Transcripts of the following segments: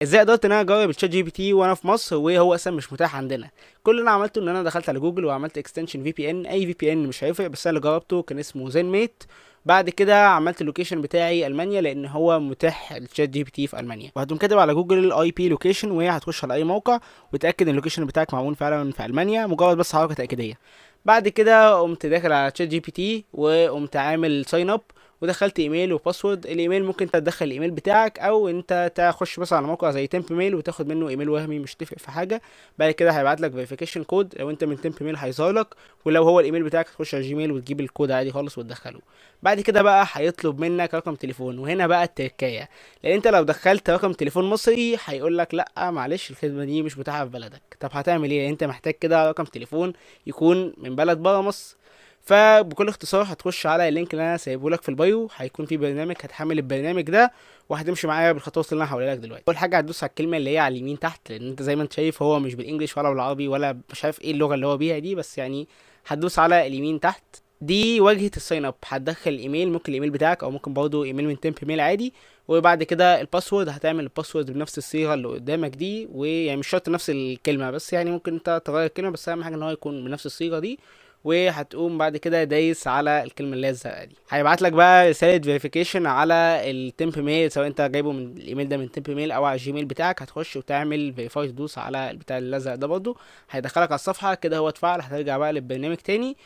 ازاي قدرت ان انا اجرب الشات جي بي تي وانا في مصر وهو اصلا مش متاح عندنا؟ كل اللي انا عملته ان انا دخلت على جوجل وعملت اكستنشن في بي ان، اي في بي ان مش هيفرق، بس انا اللي جربته كان اسمه زين ميت. بعد كده عملت اللوكيشن بتاعي المانيا لان هو متاح الشات جي بي تي في المانيا، وهتقوم كاتب على جوجل الاي بي لوكيشن وهي هتخش على اي موقع وتاكد ان اللوكيشن بتاعك معمول فعلا في المانيا، مجرد بس حركه تاكيديه. بعد كده قمت داخل على تشات جي بي تي وقمت عامل ساين اب ودخلت ايميل وباسورد. الايميل ممكن انت تدخل الايميل بتاعك او انت تخش مثلا على موقع زي تمب ميل وتاخد منه ايميل وهمي، مش تفرق في حاجه. بعد كده هيبعت لك فيريفيكيشن كود، لو انت من تمب ميل هيظهر لك، ولو هو الايميل بتاعك تخش على جيميل وتجيب الكود عادي خالص وتدخله. بعد كده بقى هيطلب منك رقم تليفون، وهنا بقى التركايه، لان انت لو دخلت رقم تليفون مصري هيقول لك لا معلش الخدمه دي مش متاحه في بلدك. طب هتعمل ايه؟ انت محتاج كده رقم تليفون يكون من بلد بره مصر. فبكل اختصار هتخش على اللينك اللي انا سايبه لك في البايو، هيكون في برنامج، هتحمل البرنامج ده وهتمشي معايا بالخطوات اللي انا هقولها لك دلوقتي. اول حاجه هتدوس على الكلمه اللي هي على اليمين تحت، لان انت زي ما انت شايف هو مش بالانجلش ولا بالعربي ولا مش عارف ايه اللغه اللي هو بيها دي، بس يعني هتدوس على اليمين تحت. دي واجهه الساين اب، هتدخل الايميل، ممكن الايميل بتاعك او ممكن برضه ايميل من تمب ميل عادي. وبعد كده الباسورد، هتعمل الباسورد بنفس الصيغه اللي قدامك دي، ويعني مش شرط نفس الكلمه، بس يعني ممكن انت تغير الكلمه، بس اهم حاجه ان هو يكون بنفس الصيغه دي. وهتقوم بعد كده دايس على الكلمه اللي هي الزرقاء دي، هيبعت لك بقى رساله فيريفيكيشن على التمب ميل، سواء انت جايبه من الايميل ده من تمب ميل او على الجيميل بتاعك. هتخش وتعمل فيريفاي، تدوس على البتاع الازرق ده برضه هيدخلك على الصفحه كده، هو اتفعل. هترجع بقى للبرنامج تاني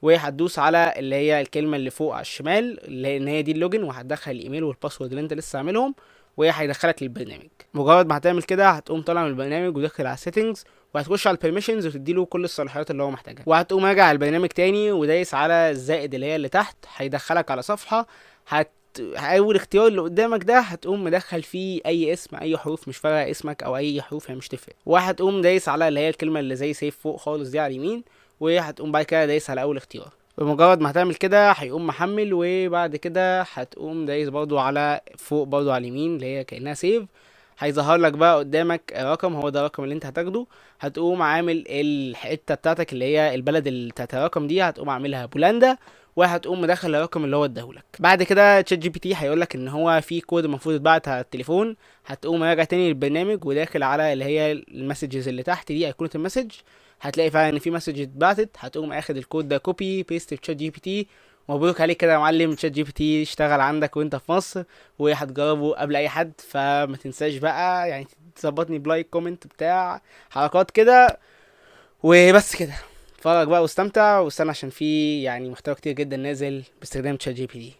وهتدوس على اللي هي الكلمه اللي فوق على الشمال اللي هي ان هي دي اللوجن، وهتدخل الايميل والباسورد اللي انت لسه عاملهم وهيدخلك للبرنامج. مجرد ما هتعمل كده هتقوم طالع من البرنامج وداخل على settings، وهتخش على البرميشنز وتديله كل الصلاحيات اللي هو محتاجها، وهتقوم راجع على البرنامج تاني ودايس على الزائد اللي هي اللي تحت، هيدخلك على صفحه. اول اختيار اللي قدامك ده هتقوم مدخل فيه اي اسم، اي حروف مش فارقه اسمك او اي حروف، هي مش تفرق. وهتقوم دايس على اللي هي الكلمه اللي زي سيف فوق خالص دي على اليمين، وهتقوم بعد كده دايس على اول اختيار. بمجرد ما هتعمل كده هيقوم محمل، وبعد كده هتقوم دايس برضو على فوق برضو على اليمين اللي هي كأنها سيف. هيظهر لك بقى قدامك رقم، هو ده الرقم اللي انت هتاخده. هتقوم عامل الحته بتاعتك اللي هي البلد اللي بتاعت الرقم دي، هتقوم عاملها بولندا، وهتقوم مدخل الرقم اللي هو اداهولك. بعد كده تشات جي بي تي هيقول لك ان هو في كود المفروض يتبعت على التليفون. هتقوم راجع تاني للبرنامج وداخل على اللي هي المسجز اللي تحت دي، ايقونه المسج، هتلاقي فعلا ان في مسج اتبعتت. هتقوم اخد الكود ده كوبي بيست في تشات جي بي تي. مبروك عليك كده يا معلم، تشات جي بي تي اشتغل عندك وانت في مصر، وهتجربه قبل اي حد. فما تنساش بقى يعني تظبطني بلايك كومنت بتاع حركات كده، وبس كده. اتفرج بقى واستمتع واستنى عشان في يعني محتوى كتير جدا نازل باستخدام تشات جي بي تي.